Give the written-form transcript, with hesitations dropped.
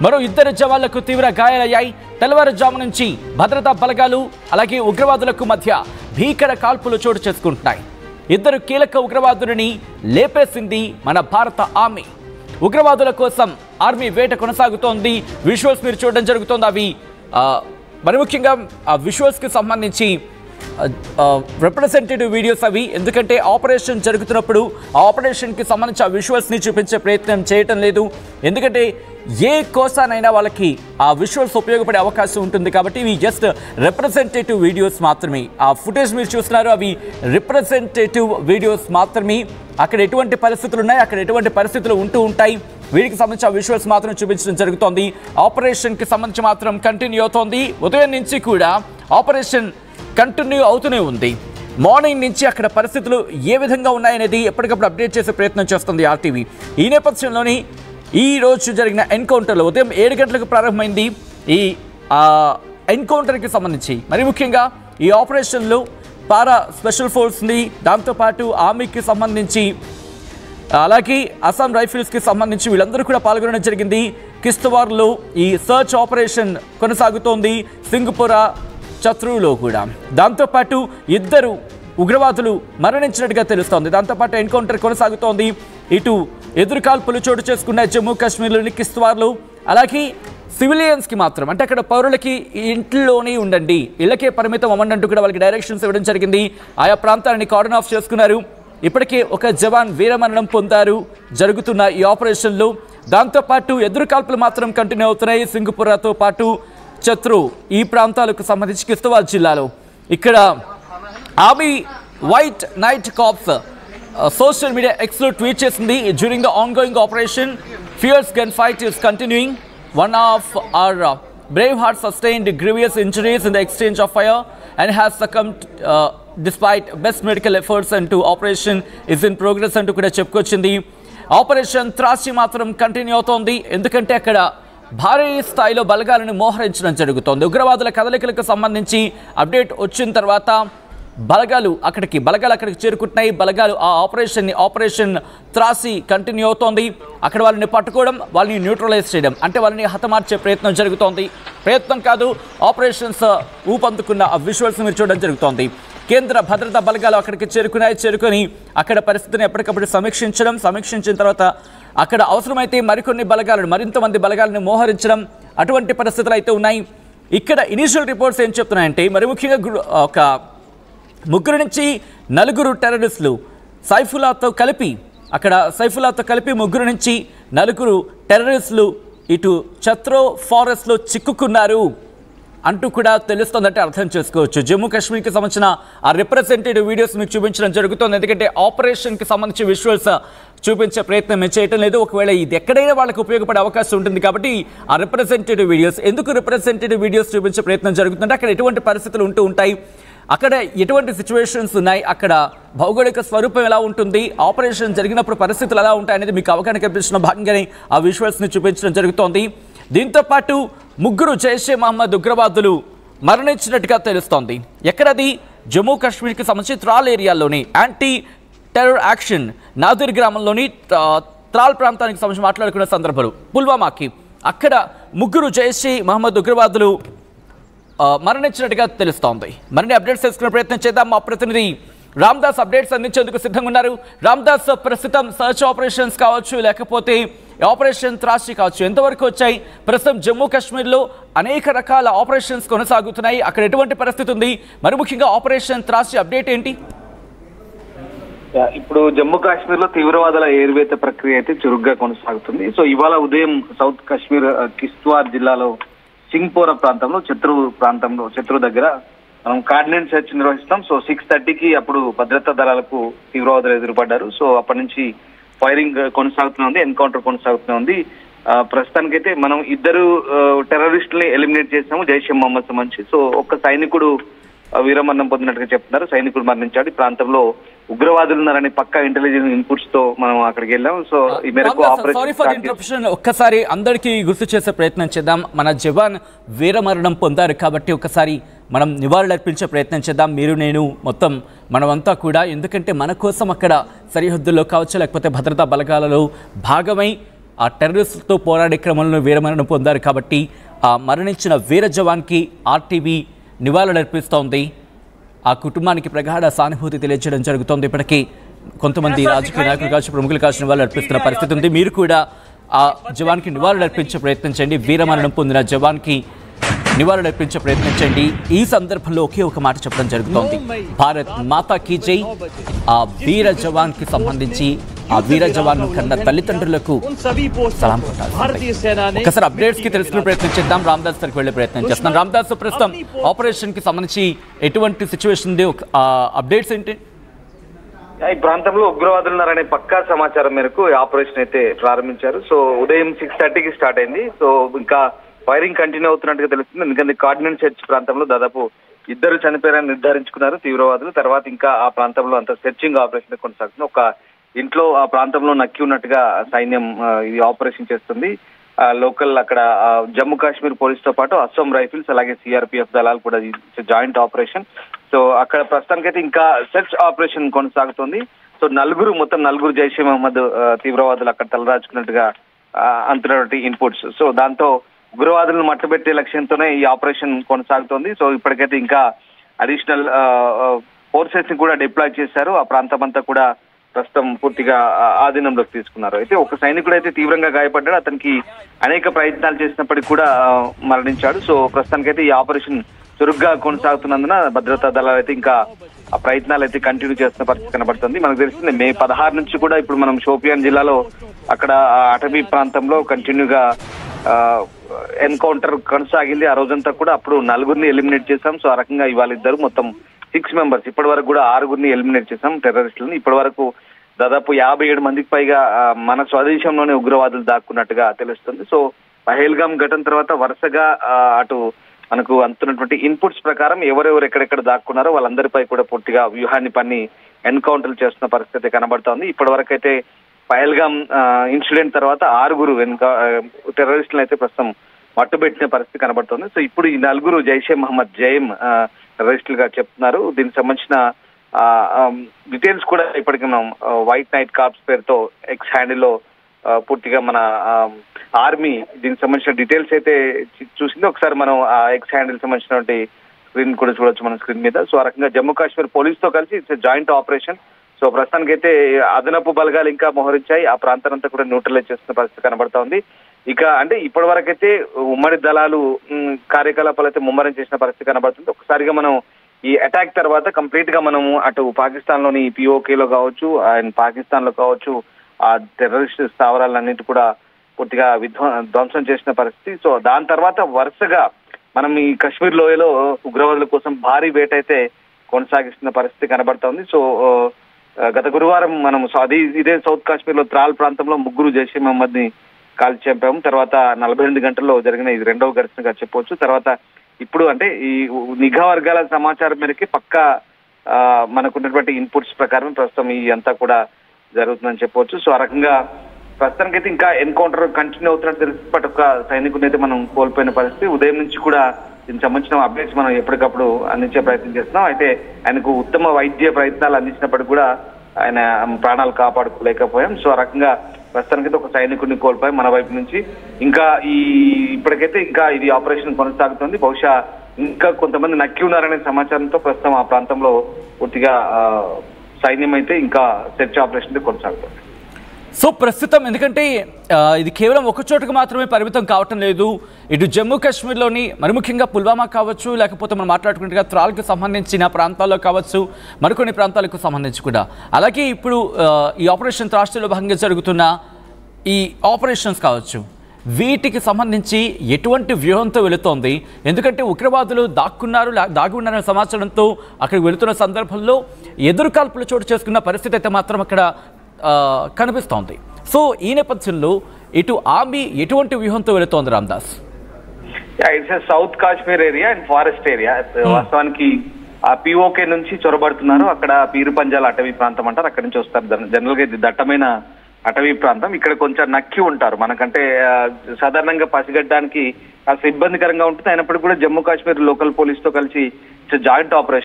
మరో ఇద్దరు జవాన్లకు తీవ్ర గాయాలయ్యాయి. తెల్లవారుజాము నుంచి భద్రతా బలగాలు అలాగే ఉగ్రవాదులకు మధ్య భీకర కాల్పులు చోటు చేసుకుంటున్నాయి. ఇద్దరు కీలక ఉగ్రవాదులని లేపేసింది మన భారత ఆర్మీ. ఉగ్రవాదుల కోసం ఆర్మీ వేట కొనసాగుతోంది. విజువల్స్ మీరు చూడడం జరుగుతోంది. అవి మరి ముఖ్యంగా ఆ విజువల్స్కి సంబంధించి రిప్రజెంటేటివ్ వీడియోస్ అవి. ఎందుకంటే ఆపరేషన్ జరుగుతున్నప్పుడు ఆ ఆపరేషన్కి సంబంధించి ఆ విజువల్స్ని చూపించే ప్రయత్నం చేయటం లేదు. ఎందుకంటే ఏ కోసానైనా వాళ్ళకి ఆ విజువల్స్ ఉపయోగపడే అవకాశం ఉంటుంది కాబట్టి ఇవి జస్ట్ రిప్రజెంటేటివ్ వీడియోస్ మాత్రమే. ఆ ఫుటేజ్ మీరు చూస్తున్నారు, అవి రిప్రజెంటేటివ్ వీడియోస్ మాత్రమే. అక్కడ ఎటువంటి పరిస్థితులు ఉన్నాయి, అక్కడ ఎటువంటి పరిస్థితులు ఉంటూ ఉంటాయి, వీటికి సంబంధించి ఆ విజువల్స్ మాత్రం చూపించడం జరుగుతోంది. ఆపరేషన్కి సంబంధించి మాత్రం కంటిన్యూ అవుతోంది. ఉదయం నుంచి కూడా ఆపరేషన్ కంటిన్యూ అవుతూనే ఉంది. మార్నింగ్ నుంచి అక్కడ పరిస్థితులు ఏ విధంగా ఉన్నాయనేది ఎప్పటికప్పుడు అప్డేట్ చేసే ప్రయత్నం చేస్తుంది ఆర్టీవీ. ఈ నేపథ్యంలోని ఈ రోజు జరిగిన ఎన్కౌంటర్లో ఉదయం 7 గంటలకు ప్రారంభమైంది ఈ ఎన్కౌంటర్కి సంబంధించి. మరి ముఖ్యంగా ఈ ఆపరేషన్లో పారా స్పెషల్ ఫోర్స్ని, దాంతోపాటు ఆర్మీకి సంబంధించి అలాగే అస్సాం రైఫిల్స్కి సంబంధించి వీళ్ళందరూ కూడా పాల్గొనడం జరిగింది. కిస్తవార్లో ఈ సర్చ్ ఆపరేషన్ కొనసాగుతోంది. సింగపురా చత్రువులో కూడా దాంతోపాటు ఇద్దరు ఉగ్రవాదులు మరణించినట్టుగా తెలుస్తోంది. దాంతోపాటు ఎన్కౌంటర్ కొనసాగుతోంది. ఇటు ఎదురుకాల్పులు చోటు చేసుకున్న జమ్మూ కాశ్మీర్లోని కిస్తవార్లో. అలాగే సివిలియన్స్కి మాత్రం, అంటే అక్కడ పౌరులకి ఇంట్లోనే ఉండండి, ఇళ్లకే పరిమితం అవ్వండి కూడా వాళ్ళకి డైరెక్షన్స్ ఇవ్వడం జరిగింది. ఆయా ప్రాంతాలని కార్డన్ ఆఫ్ చేసుకున్నారు. ఇప్పటికే ఒక జవాన్ వీరమరణం పొందారు జరుగుతున్న ఈ ఆపరేషన్లో. దాంతోపాటు ఎదురుకాల్పులు మాత్రం కంటిన్యూ అవుతున్నాయి. సింగపురాతో పాటు చత్రు ఈ ప్రాంతాలకు సంబంధించి కిస్తవార్ జిల్లాలో. ఇక్కడ army White Knight Corps social media ఎక్స్లో ట్వీట్ చేసింది. During the ongoing operation fierce gun fight is continuing. One of our brave heart sustained grievous injuries in the exchange of fire and has succumbed despite best medical efforts and operation is in progress అంటూ కూడా చెప్పుకొచ్చింది. Operation త్రాసి మాత్రం continue అవుతోంది. ఎందుకంటే అక్కడ భారీ స్థాయిలో బలగాలను మోహరించడం జరుగుతోంది. ఉగ్రవాదుల కదలికలకు సంబంధించి అప్డేట్ వచ్చిన తర్వాత బలగాలు అక్కడికి చేరుకుంటున్నాయి. బలగాలు ఆ ఆపరేషన్ త్రాసి కంటిన్యూ అవుతోంది. అక్కడ వాళ్ళని పట్టుకోవడం, వాళ్ళని న్యూట్రలైజ్ చేయడం, అంటే వాళ్ళని హతమార్చే ప్రయత్నం జరుగుతోంది. ప్రయత్నం కాదు, ఆపరేషన్స్ ఊపందుకున్న ఆ విజువల్స్ మీరు చూడడం జరుగుతోంది. కేంద్ర భద్రతా బలగాలు అక్కడికి చేరుకొని అక్కడ పరిస్థితిని ఎప్పటికప్పుడు సమీక్షించిన తర్వాత అక్కడ అవసరమైతే మరింతమంది బలగాలను మోహరించడం, అటువంటి పరిస్థితులు అయితే ఉన్నాయి. ఇక్కడ ఇనీషియల్ రిపోర్ట్స్ ఏం చెప్తున్నాయంటే మరి ముఖ్యంగా ఒక 3 నుంచి 4 టెర్రరిస్టులు సైఫుల్లాతో కలిపి 3 నుంచి 4 టెర్రరిస్టులు ఇటు చత్రో ఫారెస్ట్లో చిక్కుకున్నారు అంటూ కూడా తెలుస్తుందంటే అర్థం చేసుకోవచ్చు. జమ్మూ కాశ్మీర్కి సంబంధించిన ఆ రిప్రజెంటేటివ్ వీడియోస్ మీకు చూపించడం జరుగుతుంది. ఎందుకంటే ఆపరేషన్కి సంబంధించి విజువల్స్ చూపించే ప్రయత్నం చేయటం లేదు. ఒకవేళ ఇది ఎక్కడైనా వాళ్ళకి ఉపయోగపడే అవకాశం ఉంటుంది కాబట్టి ఆ రిప్రజెంటేటివ్ వీడియోస్ చూపించే ప్రయత్నం జరుగుతుందంటే అక్కడ ఎటువంటి పరిస్థితులు ఉంటూ ఉంటాయి, అక్కడ ఎటువంటి సిచ్యువేషన్స్ ఉన్నాయి, అక్కడ భౌగోళిక స్వరూపం ఎలా ఉంటుంది, ఆపరేషన్ జరిగినప్పుడు పరిస్థితులు ఎలా ఉంటాయి అనేది మీకు అవగాహన కల్పించిన భాగంగానే ఆ విజువల్స్ని చూపించడం జరుగుతోంది. దీంతోపాటు 3 జైషే మహమ్మద్ ఉగ్రవాదులు మరణించినట్టుగా తెలుస్తోంది. ఎక్కడది? జమ్మూ కాశ్మీర్కి సంబంధించి Tral ఏరియాలోని anti terror action Nadir గ్రామంలోని త్రాల్ ప్రాంతానికి సంబంధించి మాట్లాడుకున్న సందర్భాలు పుల్వామాకి అక్కడ 3 జైషే మహమ్మద్ ఉగ్రవాదులు మరణించినట్టుగా తెలుస్తోంది. మరిన్ని అప్డేట్స్ తెలుసుకునే ప్రయత్నం చేద్దాం. మా ప్రతినిధి రామ్దాస్ అప్డేట్స్ అందించేందుకు సిద్ధంగా ఉన్నారు. రామ్దాస్, ప్రస్తుతం సర్చ్ ఆపరేషన్స్ కావచ్చు, లేకపోతే ఆపరేషన్ త్రాసి కావచ్చు, ఎంతవరకు వచ్చాయి? ప్రస్తుతం జమ్మూ కాశ్మీర్లో అనేక రకాల ఆపరేషన్స్ కొనసాగుతున్నాయి. అక్కడ ఎటువంటి పరిస్థితి ఉంది? మరి ముఖ్యంగా ఆపరేషన్ త్రాసి అప్డేట్ ఏంటి? ఇప్పుడు జమ్మూ కాశ్మీర్ లో తీవ్రవాదుల ఏరువేత ప్రక్రియ అయితే చురుగ్గా కొనసాగుతుంది. సో ఇవాళ ఉదయం సౌత్ కాశ్మీర్ కిస్తవార్ జిల్లాలో సింగ్పోరా ప్రాంతంలో చత్రు దగ్గర మనం కార్డినెంట్ సెర్చ్ నిర్వహిస్తాం. సో 6:30కి అప్పుడు భద్రతా దళాలకు తీవ్రవాదులు ఎదురుపడ్డారు. సో అప్పటి నుంచి ఫైరింగ్ కొనసాగుతూనే ఉంది, ఎన్కౌంటర్ కొనసాగుతూనే ఉంది. ప్రస్తుతానికైతే మనం 2 టెర్రరిస్టుల్ని ఎలిమినేట్ చేసాము జైషే మహమ్మద్ సంబంధించి. సో ఒక్క సైనికుడు వీరమరణం పొందినట్టుగా చెప్తున్నారు. సైనికుడు మరణించాడు. ఈ ప్రాంతంలో ఉగ్రవాదులు ఉన్నారని పక్కా ఇంటెలిజెన్స్ ఇన్పుట్స్ తో మనం అక్కడికి వెళ్ళాం. సో ఈ మేరకు ఆపరేషన్ ఒక్కసారి అందరికీ గుర్తు చేసే ప్రయత్నం చేద్దాం. మన జవాన్ వీరమరణం పొందారు కాబట్టి ఒకసారి మనం నివాళులర్పించే ప్రయత్నం చేద్దాం. మీరు, నేను, మొత్తం మనమంతా కూడా. ఎందుకంటే మన కోసం అక్కడ సరిహద్దుల్లో కావచ్చు, లేకపోతే భద్రతా బలగాలలో భాగమై ఆ టెర్రరిస్టులతో పోరాడే క్రమంలో వీరమరణం పొందారు కాబట్టి ఆ మరణించిన వీర జవాన్కి ఆర్టీవీ నివాళులర్పిస్తోంది. ఆ కుటుంబానికి ప్రగాఢ సానుభూతి తెలియజేయడం జరుగుతోంది. ఇప్పటికీ కొంతమంది రాజకీయ నాయకులు కావచ్చు, ప్రముఖులు కావచ్చు నివాళులు అర్పిస్తున్న పరిస్థితి ఉంది. మీరు కూడా ఆ జవాన్కి నివాళులు అర్పించే ప్రయత్నం చేయండి. వీరమరణం పొందిన జవాన్కి నివాళులు అర్పించే ప్రయత్నించండి. ఈ సందర్భంలో ఒకే ఒక మాట చెప్పడం జరుగుతోంది, భారత్ మాతా కీ జై. ఆ వీర జవాన్కి సంబంధించి ఆ వీర జవాన్ కన్నా తల్లిదండ్రులకు సలాం కొట్టాలి. ఒకసారి అప్డేట్స్ కి తెలుసుకునే ప్రయత్నం చేద్దాం. రామదాస్ దగ్గరికి వెళ్లే ప్రయత్నం చేస్తున్నాం. రామదాస్, ప్రస్తుతం ఆపరేషన్ కి సంబంధించి ఎటువంటి సిచ్యువేషన్ ఉంది, అప్డేట్స్ ఏంటి? ఈ ప్రాంతంలో ఉగ్రవాదులు ఉన్నారనే పక్కా సమాచారం మేరకు ఆపరేషన్ అయితే ప్రారంభించారు. సో ఉదయం 6:30కి స్టార్ట్ అయింది. సో ఇంకా ఫైరింగ్ కంటిన్యూ అవుతున్నట్టుగా తెలుస్తుంది. ఎందుకంటే కార్డినెంట్ చర్చ్ ప్రాంతంలో దాదాపు 2 చనిపోయారని నిర్ధారించుకున్నారు తీవ్రవాదులు. తర్వాత ఇంకా ఆ ప్రాంతంలో అంత సెర్చింగ్ ఆపరేషన్ కొనసాగుతుంది. ఒక ఇంట్లో ఆ ప్రాంతంలో నక్కి ఉన్నట్టుగా సైన్యం ఇది ఆపరేషన్ చేస్తుంది. లోకల్ అక్కడ జమ్మూ కాశ్మీర్ పోలీస్ తో పాటు అస్సాం రైఫిల్స్ అలాగే సిఆర్పిఎఫ్ దళాలు కూడా జాయింట్ ఆపరేషన్. సో అక్కడ ప్రస్తుతానికైతే ఇంకా సెర్చ్ ఆపరేషన్ కొనసాగుతుంది. సో మొత్తం నలుగురు జైషే మహమ్మద్ తీవ్రవాదులు అక్కడ తలదాచుకున్నట్టుగా అంతున్నటువంటి ఇన్పుట్స్. సో దాంతో ఉగ్రవాదులను మట్టబెట్టే లక్ష్యంతోనే ఈ ఆపరేషన్ కొనసాగుతోంది. సో ఇప్పటికైతే ఇంకా అడిషనల్ ఫోర్సెస్ ని కూడా డిప్లాయ్ చేశారు. ఆ ప్రాంతం అంతా కూడా ప్రస్తుతం పూర్తిగా ఆధీనంలోకి తీసుకున్నారు. అయితే ఒక సైనికుడు అయితే తీవ్రంగా గాయపడ్డాడు. అతనికి అనేక ప్రయత్నాలు చేసినప్పటికీ కూడా మరణించాడు. సో ప్రస్తుతానికైతే ఈ ఆపరేషన్ చురుగ్గా కొనసాగుతున్నందున భద్రతా దళాలు అయితే ఇంకా ఆ ప్రయత్నాలు అయితే కంటిన్యూ చేస్తున్న పరిస్థితి కనబడుతుంది. మనకు తెలిసింది మే 16 నుంచి కూడా ఇప్పుడు మనం షోపియాన్ జిల్లాలో అక్కడ అటవీ ప్రాంతంలో కంటిన్యూగా ఎన్కౌంటర్ కొనసాగింది. ఆ రోజంతా కూడా అప్పుడు 4గురిని ఎలిమినేట్ చేశాం. సో ఆ రకంగా ఇవాళ ఇద్దరు మొత్తం 6 మెంబర్స్, ఇప్పటి వరకు కూడా 6గురిని ఎలిమినేట్ చేశాం టెర్రరిస్టులను. ఇప్పటి వరకు దాదాపు 57 మందికి పైగా మన స్వదేశంలోనే ఉగ్రవాదులు దాక్కున్నట్టుగా తెలుస్తుంది. సో పహల్గామ్ ఘటన తర్వాత వరుసగా అటు మనకు అందుతున్నటువంటి ఇన్పుట్స్ ప్రకారం ఎవరెవరు ఎక్కడెక్కడ దాక్కున్నారో వాళ్ళందరిపై కూడా పూర్తిగా వ్యూహాన్ని పన్ని ఎన్కౌంటర్లు చేస్తున్న పరిస్థితి కనబడుతోంది. ఇప్పటి వరకు అయితే పహల్గామ్ ఇన్సిడెంట్ తర్వాత 6గురు టెర్రరిస్టులను అయితే ప్రస్తుతం మట్టుబెట్టిన పరిస్థితి కనబడుతోంది. సో ఇప్పుడు ఈ 4 జైషే మహమ్మద్ జైమ్ టెర్రరిస్టులుగా చెప్తున్నారు. దీనికి సంబంధించిన డీటెయిల్స్ కూడా ఇప్పటికి మనం వైట్ నైట్ కార్ప్స్ పేరుతో ఎక్స్ హ్యాండిల్లో పూర్తిగా మన ఆర్మీ దీనికి సంబంధించిన డీటెయిల్స్ అయితే చూసింది. ఒకసారి మనం ఆ ఎక్స్ హ్యాండిల్ సంబంధించినటువంటి స్క్రీన్ కూడా చూడొచ్చు మన స్క్రీన్ మీద. సో ఆ రకంగా జమ్మూ కాశ్మీర్ పోలీస్ తో కలిసి ఇట్స్ జాయింట్ ఆపరేషన్. సో ప్రస్తుతానికి అయితే అదనపు బలగాలు ఇంకా మోహరించాయి. ఆ ప్రాంతానంతా కూడా న్యూట్రలైజ్ చేస్తున్న పరిస్థితి కనబడతా ఉంది. ఇక అంటే ఇప్పటి వరకైతే ఉమ్మడి దళాలు కార్యకలాపాలు అయితే ముమ్మరం చేసిన పరిస్థితి కనబడుతుంది. ఒకసారిగా మనం ఈ అటాక్ తర్వాత కంప్లీట్ గా మనము అటు పాకిస్తాన్ లోని పిఓకేలో కావచ్చు అండ్ పాకిస్తాన్ లో కావచ్చు ఆ టెర్రరిస్ట్ స్థావరాలన్నింటి కూడా పూర్తిగా ధ్వంసం చేసిన పరిస్థితి. సో దాని తర్వాత వరుసగా మనం ఈ కశ్మీర్ లోయలో ఉగ్రవాదుల కోసం భారీ వేట అయితే కొనసాగిస్తున్న పరిస్థితి కనబడుతోంది. సో గత గురువారం మనం ఇదే సౌత్ కాశ్మీర్ లో త్రాల్ ప్రాంతంలో 3 జైషే మహమ్మద్ ని కాల్చి చంపాము. తర్వాత 48 గంటల్లో జరిగిన ఇది 2వ ఘటనగా చెప్పవచ్చు. తర్వాత ఇప్పుడు అంటే ఈ నిఘా వర్గాల సమాచారం మేరకి పక్కా మనకున్నటువంటి ఇన్పుట్స్ ప్రకారం ప్రస్తుతం ఈ అంతా కూడా జరుగుతుందని చెప్పవచ్చు. సో ఆ రకంగా ప్రస్తుతానికైతే ఇంకా ఎన్కౌంటర్ కంటిన్యూ అవుతున్నట్టు తెలుసు. బట్ ఒక సైనికుడిని అయితే మనం కోల్పోయిన పరిస్థితి. ఉదయం నుంచి కూడా దీనికి సంబంధించిన అప్డేట్స్ మనం ఎప్పటికప్పుడు అందించే ప్రయత్నం చేస్తున్నాం. అయితే ఆయనకు ఉత్తమ వైద్య ప్రయత్నాలు అందించినప్పటికీ కూడా ఆయన ప్రాణాలు కాపాడుకోలేకపోయాం. సో ఆ రకంగా ప్రస్తుతానికైతే ఒక సైనికుడిని కోల్పోయాం మన వైపు నుంచి. ఇంకా ఇప్పటికైతే ఇంకా ఇది ఆపరేషన్ కొనసాగుతుంది. బహుశా ఇంకా కొంతమంది నక్కి ఉన్నారనే సమాచారంతో ప్రస్తుతం ఆ ప్రాంతంలో పూర్తిగా సైన్యం అయితే ఇంకా సెర్చ్ ఆపరేషన్ కొనసాగుతుంది. సో ప్రస్తుతం ఎందుకంటే ఇది కేవలం ఒక చోటుకు మాత్రమే పరిమితం కావటం లేదు. ఇటు జమ్మూ కాశ్మీర్లోని మరి ముఖ్యంగా పుల్వామా కావచ్చు, లేకపోతే మనం మాట్లాడుకుంటే త్రాల్కి సంబంధించిన ప్రాంతాల్లో కావచ్చు, మరికొన్ని ప్రాంతాలకు సంబంధించి కూడా. అలాగే ఇప్పుడు ఈ ఆపరేషన్ రాష్ట్రంలో భాగంగా జరుగుతున్న ఈ ఆపరేషన్స్ కావచ్చు, వీటికి సంబంధించి ఎటువంటి వ్యూహంతో వెళుతోంది? ఎందుకంటే ఉగ్రవాదులు దాగి ఉన్నారనే సమాచారంతో అక్కడికి వెళుతున్న సందర్భంలో ఎదురుకాల్పులు చోటు చేసుకున్న పరిస్థితి అయితే మాత్రం అక్కడ కనిపిస్తోంది. సో ఈ నేపథ్యంలో ఇటు ఆర్మీ ఎటువంటి వ్యూహంతో వెళుతోంది Ramdas? It's south Kashmir area and forest area. వాస్తవానికి ఆ పిఓకే నుంచి చొరబడుతున్నారు. అక్కడ పీరు పంజాల అటవీ ప్రాంతం అంటారు, అక్కడి నుంచి వస్తారు. జనరల్ గా ఇది దట్టమైన అటవీ ప్రాంతం. ఇక్కడ కొంచెం నక్కి ఉంటారు. మనకంటే సాధారణంగా పసిగట్టడానికి కాస్త ఇబ్బందికరంగా ఉంటుంది. అయినప్పటికీ కూడా జమ్మూ కాశ్మీర్ లోకల్ పోలీస్ తో కలిసి జాయింట్ ఆపరేషన్